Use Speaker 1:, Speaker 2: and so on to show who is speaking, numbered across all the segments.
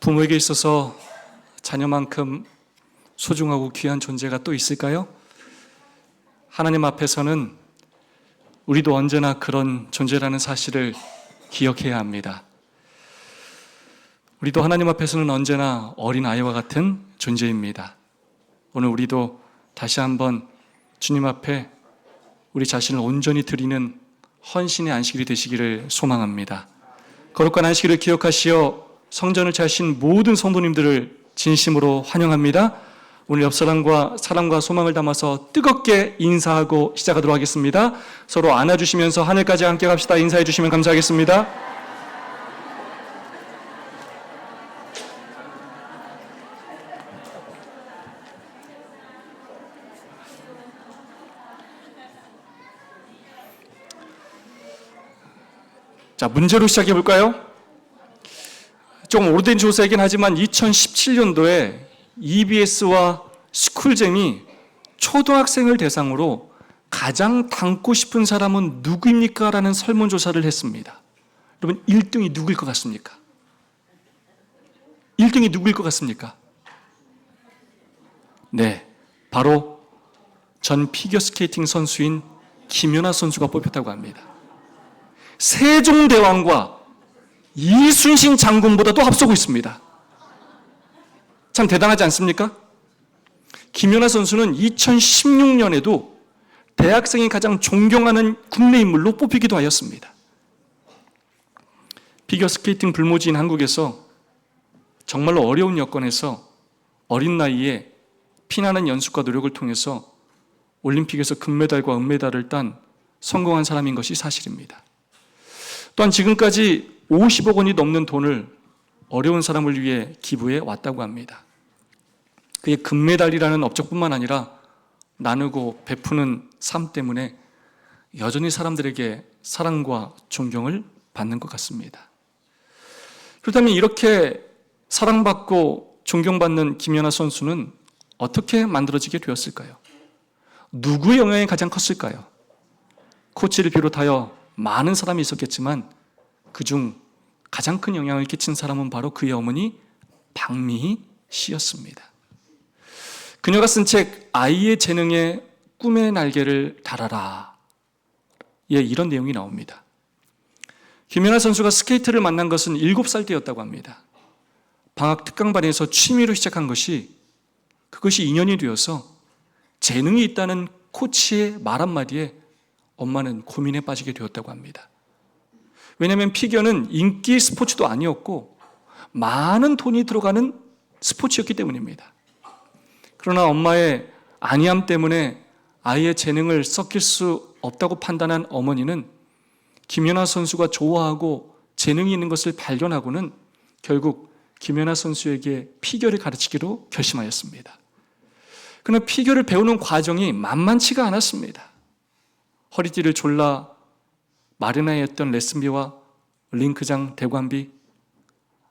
Speaker 1: 부모에게 있어서 자녀만큼 소중하고 귀한 존재가 또 있을까요? 하나님 앞에서는 우리도 언제나 그런 존재라는 사실을 기억해야 합니다. 우리도 하나님 앞에서는 언제나 어린 아이와 같은 존재입니다. 오늘 우리도 다시 한번 주님 앞에 우리 자신을 온전히 드리는 헌신의 안식일이 되시기를 소망합니다. 거룩한 안식일을 기억하시어 성전을 차신 모든 성도님들을 진심으로 환영합니다. 오늘 옆사람과 사랑과 소망을 담아서 뜨겁게 인사하고 시작하도록 하겠습니다. 서로 안아주시면서 하늘까지 함께 갑시다. 인사해 주시면 감사하겠습니다. 자, 문제로 시작해 볼까요? 조금 오래된 조사이긴 하지만 2017년도에 EBS와 스쿨잼이 초등학생을 대상으로 가장 닮고 싶은 사람은 누구입니까? 라는 설문조사를 했습니다. 여러분 1등이 누구일 것 같습니까? 1등이 누구일 것 같습니까? 네, 바로 전 피겨스케이팅 선수인 김연아 선수가 뽑혔다고 합니다. 세종대왕과 이순신 장군보다도 앞서고 있습니다. 참 대단하지 않습니까? 김연아 선수는 2016년에도 대학생이 가장 존경하는 국내 인물로 뽑히기도 하였습니다. 피겨스케이팅 불모지인 한국에서 정말로 어려운 여건에서 어린 나이에 피나는 연습과 노력을 통해서 올림픽에서 금메달과 은메달을 딴 성공한 사람인 것이 사실입니다. 또한 지금까지 50억 원이 넘는 돈을 어려운 사람을 위해 기부해 왔다고 합니다. 그의 금메달이라는 업적뿐만 아니라 나누고 베푸는 삶 때문에 여전히 사람들에게 사랑과 존경을 받는 것 같습니다. 그렇다면 이렇게 사랑받고 존경받는 김연아 선수는 어떻게 만들어지게 되었을까요? 누구의 영향이 가장 컸을까요? 코치를 비롯하여 많은 사람이 있었겠지만 그중 가장 큰 영향을 끼친 사람은 바로 그의 어머니 박미희 씨였습니다. 그녀가 쓴 책 아이의 재능에 꿈의 날개를 달아라. 예, 이런 내용이 나옵니다. 김연아 선수가 스케이트를 만난 것은 7살 때였다고 합니다. 방학 특강반에서 취미로 시작한 그것이 인연이 되어서 재능이 있다는 코치의 말 한마디에 엄마는 고민에 빠지게 되었다고 합니다. 왜냐하면 피겨는 인기 스포츠도 아니었고 많은 돈이 들어가는 스포츠였기 때문입니다. 그러나 엄마의 안이함 때문에 아이의 재능을 섞일 수 없다고 판단한 어머니는 김연아 선수가 좋아하고 재능이 있는 것을 발견하고는 결국 김연아 선수에게 피겨를 가르치기로 결심하였습니다. 그러나 피겨를 배우는 과정이 만만치가 않았습니다. 허리띠를 졸라 마련해야 했던 레슨비와 링크장 대관비,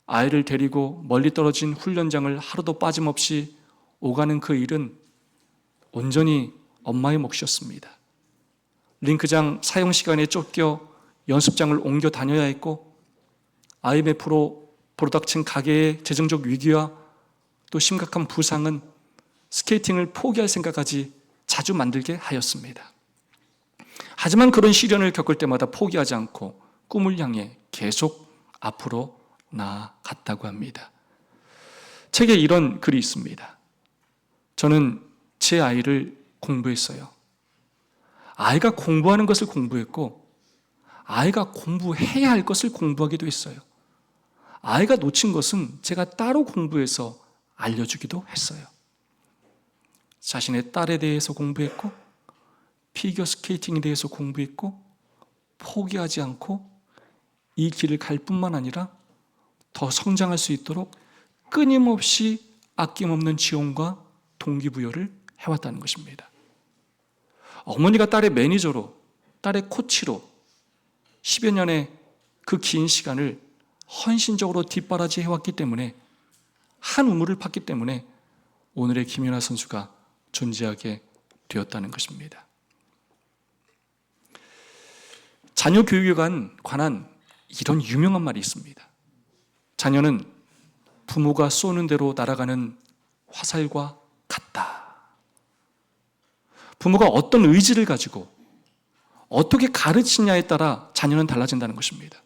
Speaker 1: 아이를 데리고 멀리 떨어진 훈련장을 하루도 빠짐없이 오가는 그 일은 온전히 엄마의 몫이었습니다. 링크장 사용 시간에 쫓겨 연습장을 옮겨 다녀야 했고 IMF로 닥친 가게의 재정적 위기와 또 심각한 부상은 스케이팅을 포기할 생각까지 자주 만들게 하였습니다. 하지만 그런 시련을 겪을 때마다 포기하지 않고 꿈을 향해 계속 앞으로 나아갔다고 합니다. 책에 이런 글이 있습니다. 저는 제 아이를 공부했어요. 아이가 공부하는 것을 공부했고 아이가 공부해야 할 것을 공부하기도 했어요. 아이가 놓친 것은 제가 따로 공부해서 알려주기도 했어요. 자신의 딸에 대해서 공부했고 피겨스케이팅에 대해서 공부했고 포기하지 않고 이 길을 갈 뿐만 아니라 더 성장할 수 있도록 끊임없이 아낌없는 지원과 동기부여를 해왔다는 것입니다. 어머니가 딸의 매니저로, 딸의 코치로 10여 년의 그 긴 시간을 헌신적으로 뒷바라지 해왔기 때문에 한 우물을 팠기 때문에 오늘의 김연아 선수가 존재하게 되었다는 것입니다. 자녀 교육에 관한 이런 유명한 말이 있습니다. 자녀는 부모가 쏘는 대로 날아가는 화살과 같다. 부모가 어떤 의지를 가지고 어떻게 가르치냐에 따라 자녀는 달라진다는 것입니다.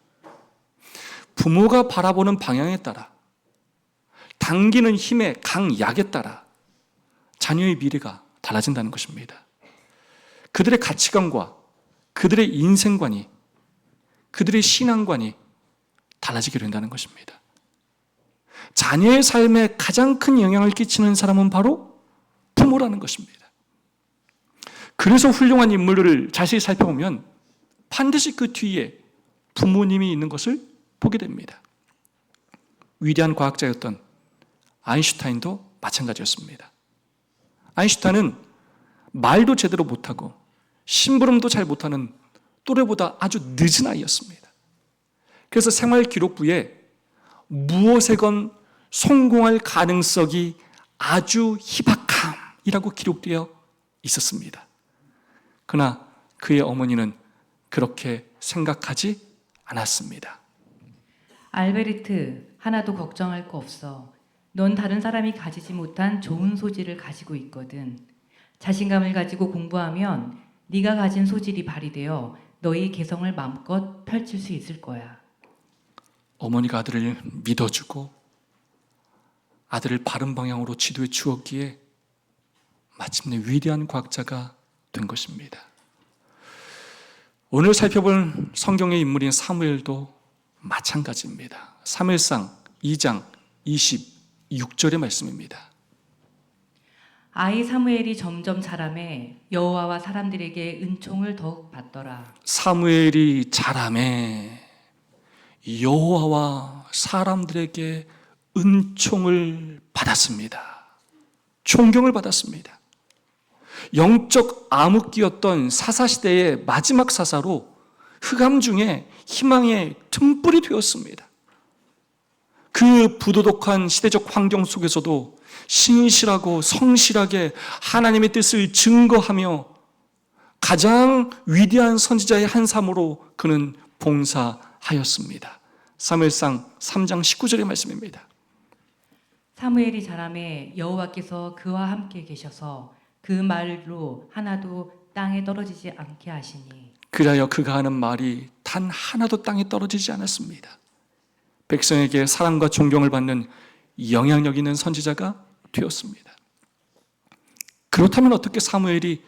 Speaker 1: 부모가 바라보는 방향에 따라, 당기는 힘의 강약에 따라 자녀의 미래가 달라진다는 것입니다. 그들의 가치관과 그들의 인생관이, 그들의 신앙관이 달라지게 된다는 것입니다. 자녀의 삶에 가장 큰 영향을 끼치는 사람은 바로 부모라는 것입니다. 그래서 훌륭한 인물들을 자세히 살펴보면 반드시 그 뒤에 부모님이 있는 것을 보게 됩니다. 위대한 과학자였던 아인슈타인도 마찬가지였습니다. 아인슈타인은 말도 제대로 못하고 심부름도 잘 못하는 또래보다 아주 늦은 아이였습니다. 그래서 생활기록부에 무엇에건 성공할 가능성이 아주 희박함이라고 기록되어 있었습니다. 그러나 그의 어머니는 그렇게 생각하지 않았습니다.
Speaker 2: 알베르트, 하나도 걱정할 거 없어. 넌 다른 사람이 가지지 못한 좋은 소질을 가지고 있거든. 자신감을 가지고 공부하면 네가 가진 소질이 발휘되어 너의 개성을 마음껏 펼칠 수 있을 거야.
Speaker 1: 어머니가 아들을 믿어주고 아들을 바른 방향으로 지도해 주었기에 마침내 위대한 과학자가 된 것입니다. 오늘 살펴볼 성경의 인물인 사무엘도 마찬가지입니다. 사무엘상 2장 26절의 말씀입니다.
Speaker 2: 아이 사무엘이 점점 자라매 여호와와 사람들에게 은총을 더욱 받더라.
Speaker 1: 사무엘이 자라매 여호와와 사람들에게 은총을 받았습니다. 존경을 받았습니다. 영적 암흑기였던 사사시대의 마지막 사사로 흑암 중에 희망의 등불이 되었습니다. 그 부도덕한 시대적 환경 속에서도 신실하고 성실하게 하나님의 뜻을 증거하며 가장 위대한 선지자의 한 삶으로 그는 봉사하였습니다. 사무엘상 3장 19절의 말씀입니다.
Speaker 2: 사무엘이 자라매 여호와께서 그와 함께 계셔서 그 말로 하나도 땅에 떨어지지 않게 하시니
Speaker 1: 그리하여 그가 하는 말이 단 하나도 땅에 떨어지지 않았습니다. 백성에게 사랑과 존경을 받는 영향력 있는 선지자가 되었습니다. 그렇다면 어떻게 사무엘이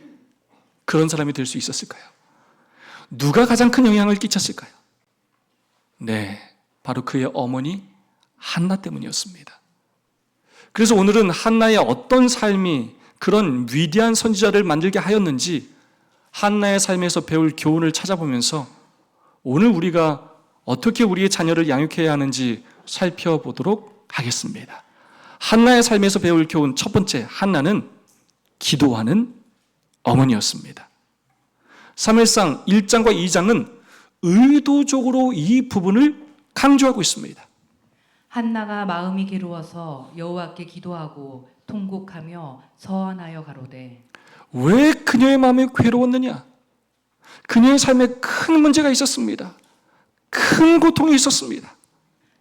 Speaker 1: 그런 사람이 될 수 있었을까요? 누가 가장 큰 영향을 끼쳤을까요? 네, 바로 그의 어머니 한나 때문이었습니다. 그래서 오늘은 한나의 어떤 삶이 그런 위대한 선지자를 만들게 하였는지 한나의 삶에서 배울 교훈을 찾아보면서 오늘 우리가 어떻게 우리의 자녀를 양육해야 하는지 살펴보도록 하겠습니다. 한나의 삶에서 배울 교훈 첫 번째, 한나는 기도하는 어머니였습니다. 사무엘상 1장과 2장은 의도적으로 이 부분을 강조하고 있습니다.
Speaker 2: 한나가 마음이 괴로워서 여호와께 기도하고 통곡하며 서원하여 가로되
Speaker 1: 왜 그녀의 마음이 괴로웠느냐? 그녀의 삶에 큰 문제가 있었습니다. 큰 고통이 있었습니다.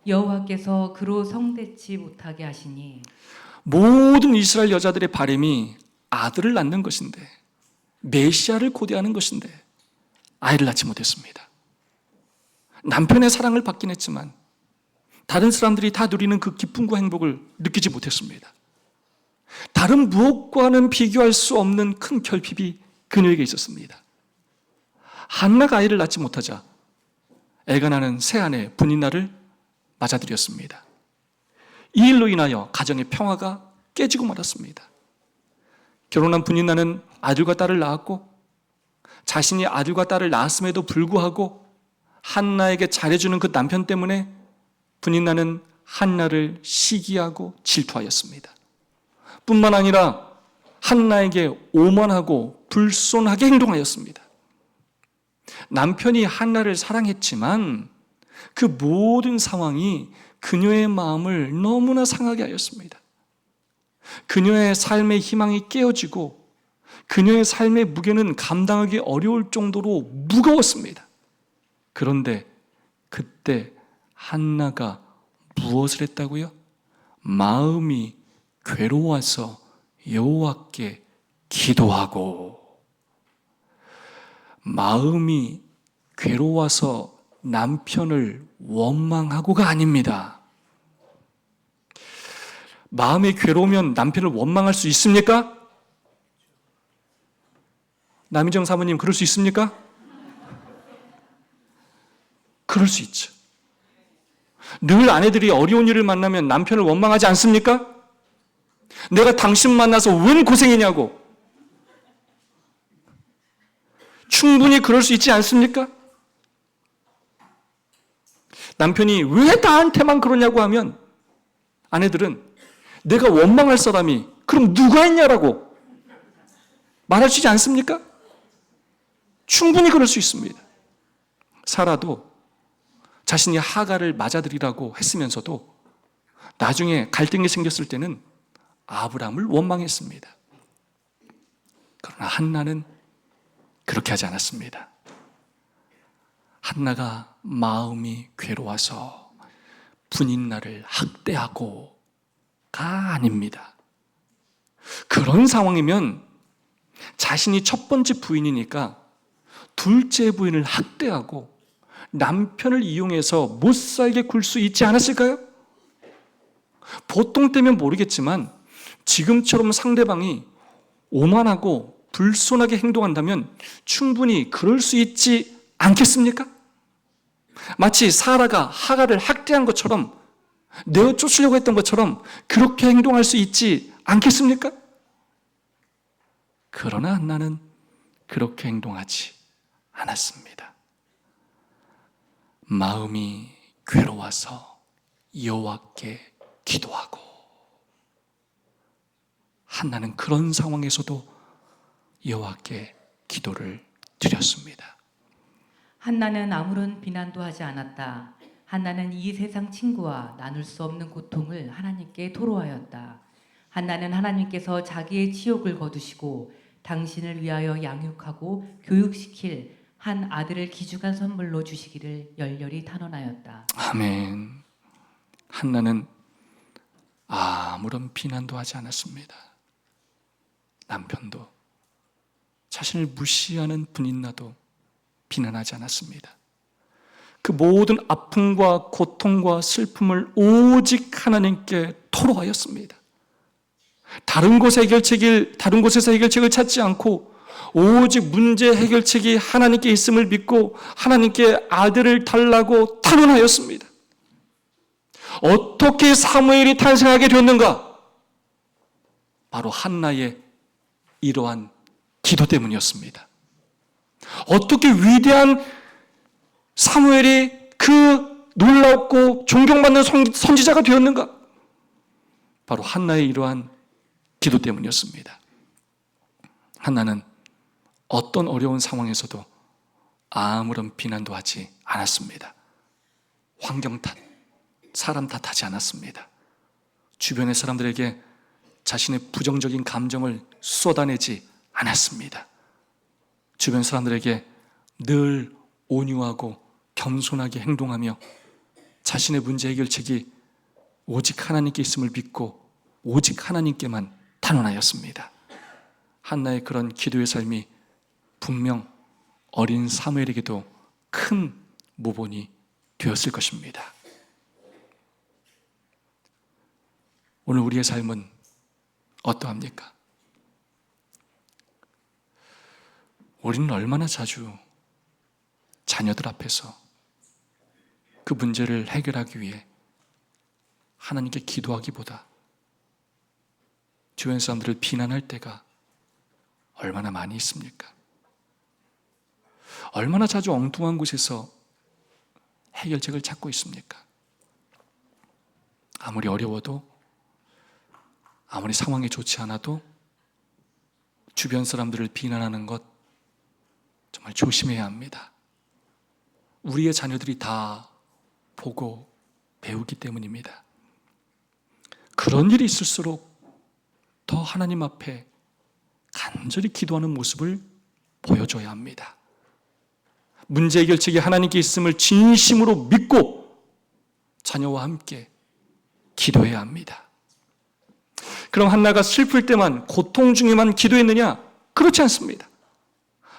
Speaker 2: 여호와께서 그로 성대치 못하게 하시니
Speaker 1: 모든 이스라엘 여자들의 바람이 아들을 낳는 것인데, 메시아를 고대하는 것인데 아이를 낳지 못했습니다. 남편의 사랑을 받긴 했지만 다른 사람들이 다 누리는 그 기쁨과 행복을 느끼지 못했습니다. 다른 무엇과는 비교할 수 없는 큰 결핍이 그녀에게 있었습니다. 한나가 아이를 낳지 못하자 애가 나는 새 아내 분인나를 맞아들였습니다. 이 일로 인하여 가정의 평화가 깨지고 말았습니다. 결혼한 분인나는 아들과 딸을 낳았고 자신이 아들과 딸을 낳았음에도 불구하고 한나에게 잘해주는 그 남편 때문에 분인나는 한나를 시기하고 질투하였습니다. 뿐만 아니라 한나에게 오만하고 불손하게 행동하였습니다. 남편이 한나를 사랑했지만 그 모든 상황이 그녀의 마음을 너무나 상하게 하였습니다. 그녀의 삶의 희망이 깨어지고 그녀의 삶의 무게는 감당하기 어려울 정도로 무거웠습니다. 그런데 그때 한나가 무엇을 했다고요? 마음이 괴로워서 여호와께 기도하고, 마음이 괴로워서 남편을 원망하고가 아닙니다. 마음이 괴로우면 남편을 원망할 수 있습니까? 남희정 사모님, 그럴 수 있습니까? 그럴 수 있죠. 늘 아내들이 어려운 일을 만나면 남편을 원망하지 않습니까? 내가 당신 만나서 웬 고생이냐고. 충분히 그럴 수 있지 않습니까? 남편이 왜 나한테만 그러냐고 하면 아내들은 내가 원망할 사람이 그럼 누가 있냐라고 말할 수 있지 않습니까? 충분히 그럴 수 있습니다. 사라도 자신이 하갈을 맞아들이라고 했으면서도 나중에 갈등이 생겼을 때는 아브라함을 원망했습니다. 그러나 한나는 그렇게 하지 않았습니다. 한나가 마음이 괴로워서 분인나를 학대하고가 아닙니다. 그런 상황이면 자신이 첫 번째 부인이니까 둘째 부인을 학대하고 남편을 이용해서 못살게 굴 수 있지 않았을까요? 보통 때면 모르겠지만 지금처럼 상대방이 오만하고 불손하게 행동한다면 충분히 그럴 수 있지 않겠습니까? 마치 사라가 하갈을 학대한 것처럼, 내어 쫓으려고 했던 것처럼 그렇게 행동할 수 있지 않겠습니까? 그러나 한나는 그렇게 행동하지 않았습니다. 마음이 괴로워서 여호와께 기도하고, 한나는 그런 상황에서도 여호와께 기도를 드렸습니다.
Speaker 2: 한나는 아무런 비난도 하지 않았다. 한나는 이 세상 친구와 나눌 수 없는 고통을 하나님께 토로하였다. 한나는 하나님께서 자기의 치욕을 거두시고 당신을 위하여 양육하고 교육시킬 한 아들을 귀중한 선물로 주시기를 열렬히 탄원하였다.
Speaker 1: 아멘. 한나는 아무런 비난도 하지 않았습니다. 남편도, 자신을 무시하는 분인나도 비난하지 않았습니다. 그 모든 아픔과 고통과 슬픔을 오직 하나님께 토로하였습니다. 다른 곳에서 해결책을 찾지 않고 오직 문제 해결책이 하나님께 있음을 믿고 하나님께 아들을 달라고 탄원하였습니다. 어떻게 사무엘이 탄생하게 되었는가? 바로 한나의 이러한 기도 때문이었습니다. 어떻게 위대한 사무엘이 그 놀랍고 존경받는 선지자가 되었는가? 바로 한나의 이러한 기도 때문이었습니다. 한나는 어떤 어려운 상황에서도 아무런 비난도 하지 않았습니다. 환경 탓, 사람 탓하지 않았습니다. 주변의 사람들에게 자신의 부정적인 감정을 쏟아내지 않았습니다. 주변 사람들에게 늘 온유하고 겸손하게 행동하며 자신의 문제 해결책이 오직 하나님께 있음을 믿고 오직 하나님께만 탄원하였습니다. 한나의 그런 기도의 삶이 분명 어린 사무엘에게도 큰 모본이 되었을 것입니다. 오늘 우리의 삶은 어떠합니까? 우리는 얼마나 자주 자녀들 앞에서 그 문제를 해결하기 위해 하나님께 기도하기보다 주변 사람들을 비난할 때가 얼마나 많이 있습니까? 얼마나 자주 엉뚱한 곳에서 해결책을 찾고 있습니까? 아무리 어려워도, 아무리 상황이 좋지 않아도 주변 사람들을 비난하는 것 정말 조심해야 합니다. 우리의 자녀들이 다 보고 배우기 때문입니다. 그런 일이 있을수록 더 하나님 앞에 간절히 기도하는 모습을 보여줘야 합니다. 문제 해결책이 하나님께 있음을 진심으로 믿고 자녀와 함께 기도해야 합니다. 그럼 한나가 슬플 때만, 고통 중에만 기도했느냐? 그렇지 않습니다.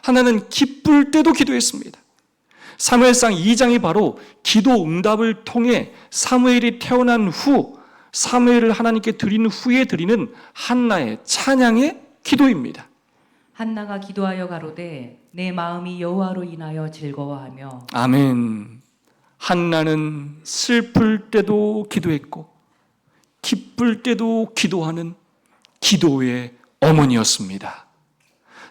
Speaker 1: 한나는 기쁠 때도 기도했습니다. 사무엘상 2장이 바로 기도 응답을 통해 사무엘이 태어난 후, 사무엘을 하나님께 드린 후에 드리는 한나의 찬양의 기도입니다.
Speaker 2: 한나가 기도하여 가로되 내 마음이 여호와로 인하여 즐거워하며.
Speaker 1: 아멘. 한나는 슬플 때도 기도했고 기쁠 때도 기도하는 기도의 어머니였습니다.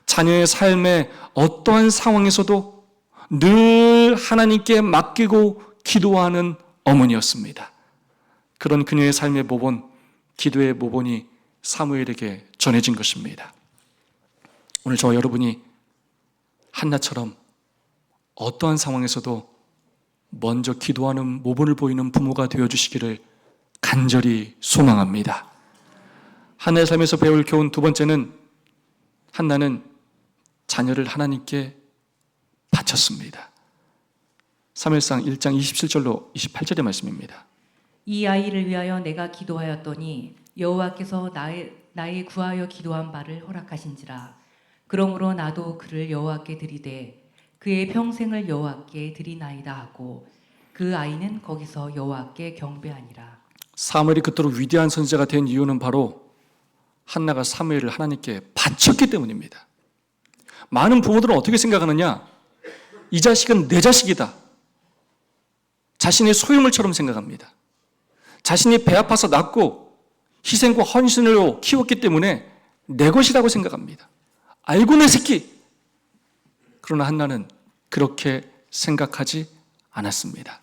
Speaker 1: 자녀의 삶의 어떠한 상황에서도 늘 하나님께 맡기고 기도하는 어머니였습니다. 그런 그녀의 삶의 모본, 기도의 모본이 사무엘에게 전해진 것입니다. 오늘 저와 여러분이 한나처럼 어떠한 상황에서도 먼저 기도하는 모본을 보이는 부모가 되어주시기를 간절히 소망합니다. 한나의 삶에서 배울 교훈 두 번째는, 한나는 자녀를 하나님께 바쳤습니다. 사무엘상 1장 27절로 28절의 말씀입니다.
Speaker 2: 이 아이를 위하여 내가 기도하였더니 여호와께서 나의 구하여 기도한 바를 허락하신지라. 그러므로 나도 그를 여호와께 드리되 그의 평생을 여호와께 드리나이다 하고 그 아이는 거기서 여호와께 경배하니라.
Speaker 1: 사무엘이 그토록 위대한 선지자가 된 이유는 바로 한나가 사무엘을 하나님께 바쳤기 때문입니다. 많은 부모들은 어떻게 생각하느냐? 이 자식은 내 자식이다. 자신의 소유물처럼 생각합니다. 자신이 배 아파서 낳고 희생과 헌신으로 키웠기 때문에 내 것이라고 생각합니다. 알고 내 새끼. 그러나 한나는 그렇게 생각하지 않았습니다.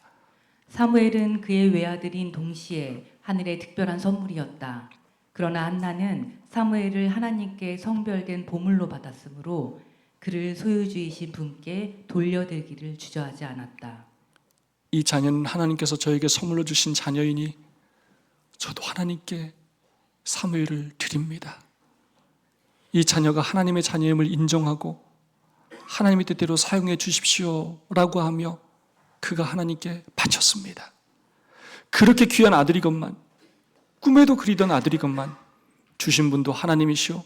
Speaker 2: 사무엘은 그의 외아들인 동시에 하늘의 특별한 선물이었다. 그러나 한나는 사무엘을 하나님께 성별된 보물로 받았으므로 그를 소유주이신 분께 돌려드리기를 주저하지 않았다.
Speaker 1: 이 자녀는 하나님께서 저에게 선물로 주신 자녀이니 저도 하나님께 사무엘을 드립니다. 이 자녀가 하나님의 자녀임을 인정하고 하나님의 뜻대로 사용해 주십시오라고 하며 그가 하나님께 바쳤습니다. 그렇게 귀한 아들이건만, 꿈에도 그리던 아들이건만 주신 분도 하나님이시오,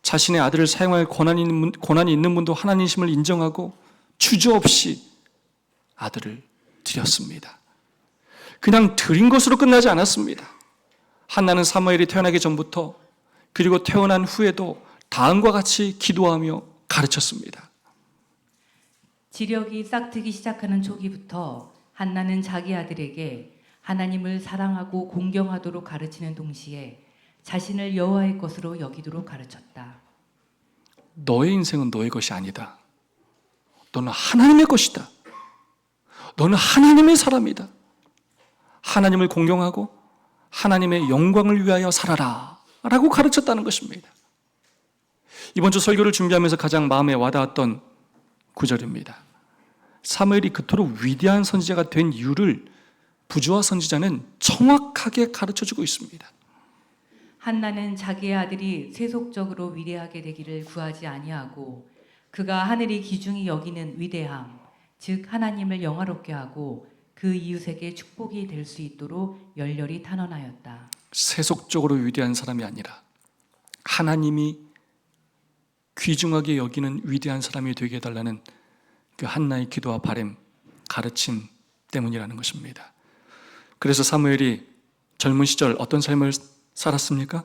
Speaker 1: 자신의 아들을 사용할 권한이 있는 분도 하나님이심을 인정하고 주저없이 아들을 드렸습니다. 그냥 드린 것으로 끝나지 않았습니다. 한나는 사무엘이 태어나기 전부터 그리고 태어난 후에도 다음과 같이 기도하며 가르쳤습니다.
Speaker 2: 지력이 싹트기 시작하는 초기부터 한나는 자기 아들에게 하나님을 사랑하고 공경하도록 가르치는 동시에 자신을 여호와의 것으로 여기도록 가르쳤다.
Speaker 1: 너의 인생은 너의 것이 아니다. 너는 하나님의 것이다. 너는 하나님의 사람이다. 하나님을 공경하고 하나님의 영광을 위하여 살아라 라고 가르쳤다는 것입니다. 이번 주 설교를 준비하면서 가장 마음에 와닿았던 구절입니다. 사무엘이 그토록 위대한 선지자가 된 이유를 부조와 선지자는 정확하게 가르쳐주고 있습니다.
Speaker 2: 한나는 자기의 아들이 세속적으로 위대하게 되기를 구하지 아니하고 그가 하늘이 기중히 여기는 위대함, 즉 하나님을 영화롭게 하고 그 이웃에게 축복이 될 수 있도록 열렬히 탄원하였다.
Speaker 1: 세속적으로 위대한 사람이 아니라 하나님이 귀중하게 여기는 위대한 사람이 되게 해달라는 그 한나의 기도와 바람, 가르침 때문이라는 것입니다. 그래서 사무엘이 젊은 시절 어떤 삶을 살았습니까?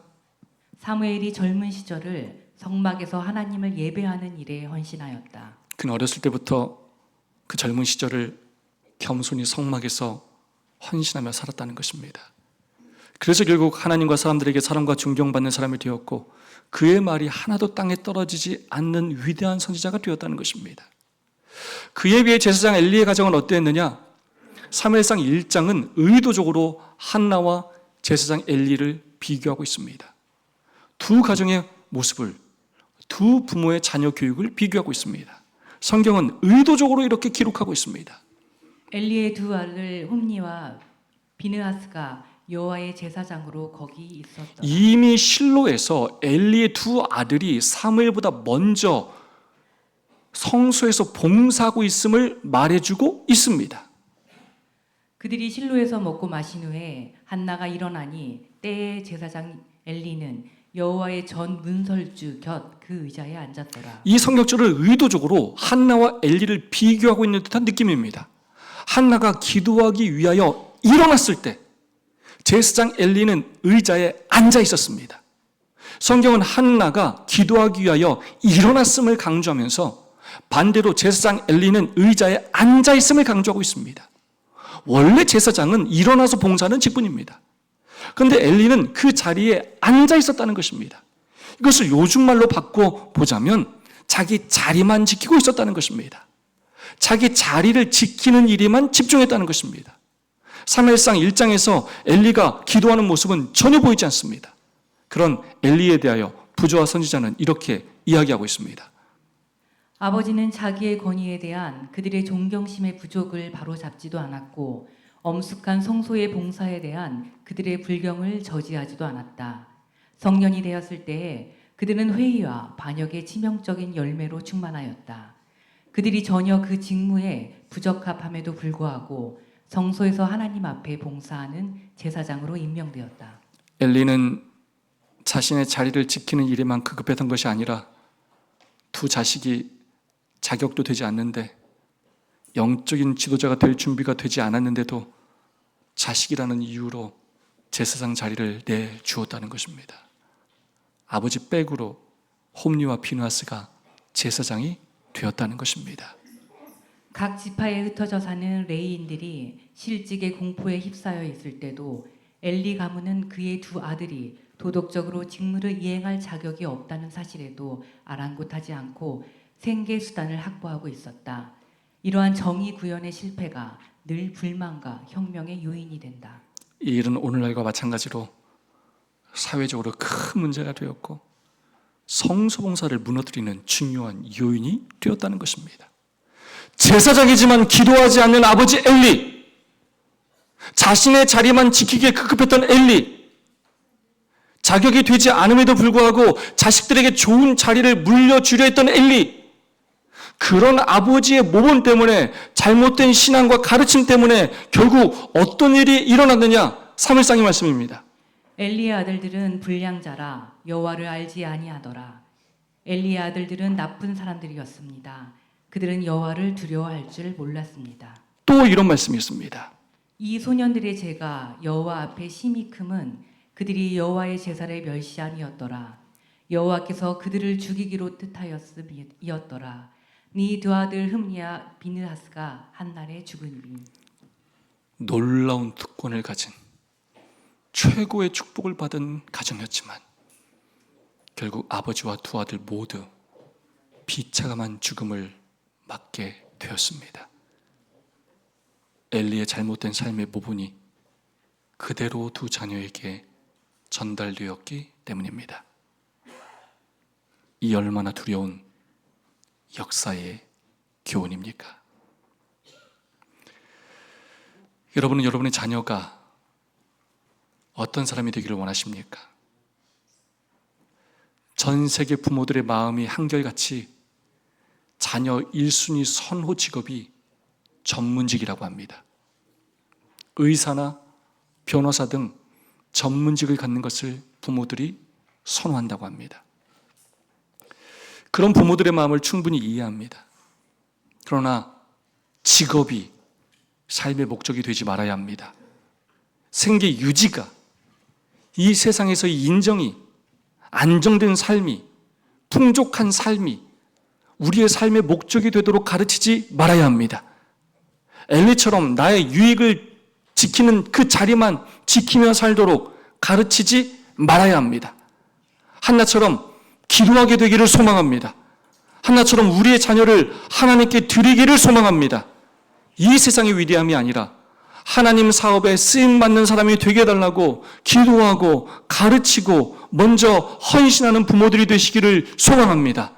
Speaker 2: 사무엘이 젊은 시절을 성막에서 하나님을 예배하는 일에 헌신하였다.
Speaker 1: 그는 어렸을 때부터 그 젊은 시절을 겸손히 성막에서 헌신하며 살았다는 것입니다. 그래서 결국 하나님과 사람들에게 사랑과 존경받는 사람이 되었고 그의 말이 하나도 땅에 떨어지지 않는 위대한 선지자가 되었다는 것입니다. 그에 비해 제사장 엘리의 가정은 어땠느냐? 사무엘상 1장은 의도적으로 한나와 제사장 엘리를 비교하고 있습니다. 두 가정의 모습을, 두 부모의 자녀 교육을 비교하고 있습니다. 성경은 의도적으로 이렇게 기록하고 있습니다.
Speaker 2: 엘리의 두 아들 홈니와 비느하스가 여호와의 제사장으로 거기 있었다.
Speaker 1: 이미 실로에서 엘리의 두 아들이 사무엘보다 먼저 성소에서 봉사하고 있음을 말해주고 있습니다.
Speaker 2: 그들이 실로에서 먹고 마신 후에 한나가 일어나니 때에 제사장 엘리는 여호와의 전 문설주 곁 그 의자에 앉았더라.
Speaker 1: 이 성경절을 의도적으로 한나와 엘리를 비교하고 있는 듯한 느낌입니다. 한나가 기도하기 위하여 일어났을 때 제사장 엘리는 의자에 앉아 있었습니다. 성경은 한나가 기도하기 위하여 일어났음을 강조하면서 반대로 제사장 엘리는 의자에 앉아 있음을 강조하고 있습니다. 원래 제사장은 일어나서 봉사하는 직분입니다. 그런데 엘리는 그 자리에 앉아 있었다는 것입니다. 이것을 요즘 말로 바꿔 보자면 자기 자리만 지키고 있었다는 것입니다. 자기 자리를 지키는 일에만 집중했다는 것입니다. 사무엘상 1장에서 엘리가 기도하는 모습은 전혀 보이지 않습니다. 그런 엘리에 대하여 부조와 선지자는 이렇게 이야기하고 있습니다.
Speaker 2: 아버지는 자기의 권위에 대한 그들의 존경심의 부족을 바로잡지도 않았고 엄숙한 성소의 봉사에 대한 그들의 불경을 저지하지도 않았다. 성년이 되었을 때에 그들은 회의와 반역의 치명적인 열매로 충만하였다. 그들이 전혀 그 직무에 부적합함에도 불구하고 성소에서 하나님 앞에 봉사하는 제사장으로 임명되었다.
Speaker 1: 엘리는 자신의 자리를 지키는 일에만 급급했던 것이 아니라 두 자식이 자격도 되지 않는데 영적인 지도자가 될 준비가 되지 않았는데도 자식이라는 이유로 제사장 자리를 내주었다는 것입니다. 아버지 백으로 홈리와 피느하스가 제사장이 되었다는 것입니다.
Speaker 2: 각 지파에 흩어져 사는 레위인들이 실직의 공포에 휩싸여 있을 때도 엘리 가문은 그의 두 아들이 도덕적으로 직무를 이행할 자격이 없다는 사실에도 아랑곳하지 않고 생계 수단을 확보하고 있었다. 이러한 정의 구현의 실패가 늘 불만과 혁명의 요인이 된다.
Speaker 1: 이 일은 오늘날과 마찬가지로 사회적으로 큰 문제가 되었고 성소봉사를 무너뜨리는 중요한 요인이 되었다는 것입니다. 제사장이지만 기도하지 않는 아버지 엘리, 자신의 자리만 지키기에 급급했던 엘리, 자격이 되지 않음에도 불구하고 자식들에게 좋은 자리를 물려주려 했던 엘리, 그런 아버지의 모범 때문에 잘못된 신앙과 가르침 때문에 결국 어떤 일이 일어났느냐? 사무엘상의 말씀입니다.
Speaker 2: 엘리의 아들들은 불량자라 여호와를 알지 아니하더라. 엘리의 아들들은 나쁜 사람들이었습니다. 그들은 여호와를 두려워할 줄 몰랐습니다.
Speaker 1: 또 이런 말씀이 있습니다.
Speaker 2: 이 소년들의 죄가 여호와 앞에 심히 크면 그들이 여호와의 제사를 멸시함이었더라. 여호와께서 그들을 죽이기로 뜻하였음이었더라. 네 두 아들 흠리와 비느하스가 한날에 죽으니.
Speaker 1: 놀라운 특권을 가진 최고의 축복을 받은 가정이었지만 결국 아버지와 두 아들 모두 비참한 죽음을 맞게 되었습니다. 엘리의 잘못된 삶의 모분이 그대로 두 자녀에게 전달되었기 때문입니다. 이 얼마나 두려운 역사의 교훈입니까? 여러분은 여러분의 자녀가 어떤 사람이 되기를 원하십니까? 전 세계 부모들의 마음이 한결같이 자녀 1순위 선호 직업이 전문직이라고 합니다. 의사나 변호사 등 전문직을 갖는 것을 부모들이 선호한다고 합니다. 그런 부모들의 마음을 충분히 이해합니다. 그러나 직업이 삶의 목적이 되지 말아야 합니다. 생계 유지가, 이 세상에서의 인정이, 안정된 삶이, 풍족한 삶이 우리의 삶의 목적이 되도록 가르치지 말아야 합니다. 엘리처럼 나의 유익을 지키는 그 자리만 지키며 살도록 가르치지 말아야 합니다. 한나처럼 기도하게 되기를 소망합니다. 한나처럼 우리의 자녀를 하나님께 드리기를 소망합니다. 이 세상의 위대함이 아니라 하나님 사업에 쓰임받는 사람이 되게 해달라고 기도하고 가르치고 먼저 헌신하는 부모들이 되시기를 소망합니다.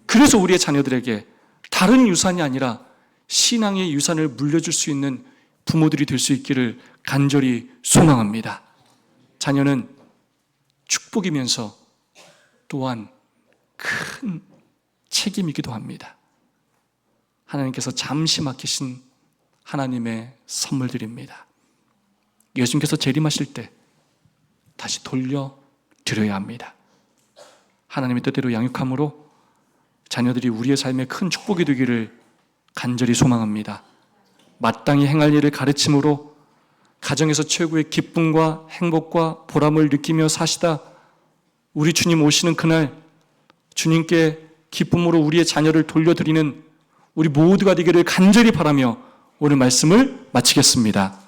Speaker 1: 그래서 우리의 자녀들에게 다른 유산이 아니라 신앙의 유산을 물려줄 수 있는 부모들이 될 수 있기를 간절히 소망합니다. 자녀는 축복이면서 또한 큰 책임이기도 합니다. 하나님께서 잠시 맡기신 하나님의 선물들입니다. 예수님께서 재림하실 때 다시 돌려 드려야 합니다. 하나님의 뜻대로 양육함으로 자녀들이 우리의 삶에 큰 축복이 되기를 간절히 소망합니다. 마땅히 행할 일을 가르침으로 가정에서 최고의 기쁨과 행복과 보람을 느끼며 사시다 우리 주님 오시는 그날 주님께 기쁨으로 우리의 자녀를 돌려드리는 우리 모두가 되기를 간절히 바라며 오늘 말씀을 마치겠습니다.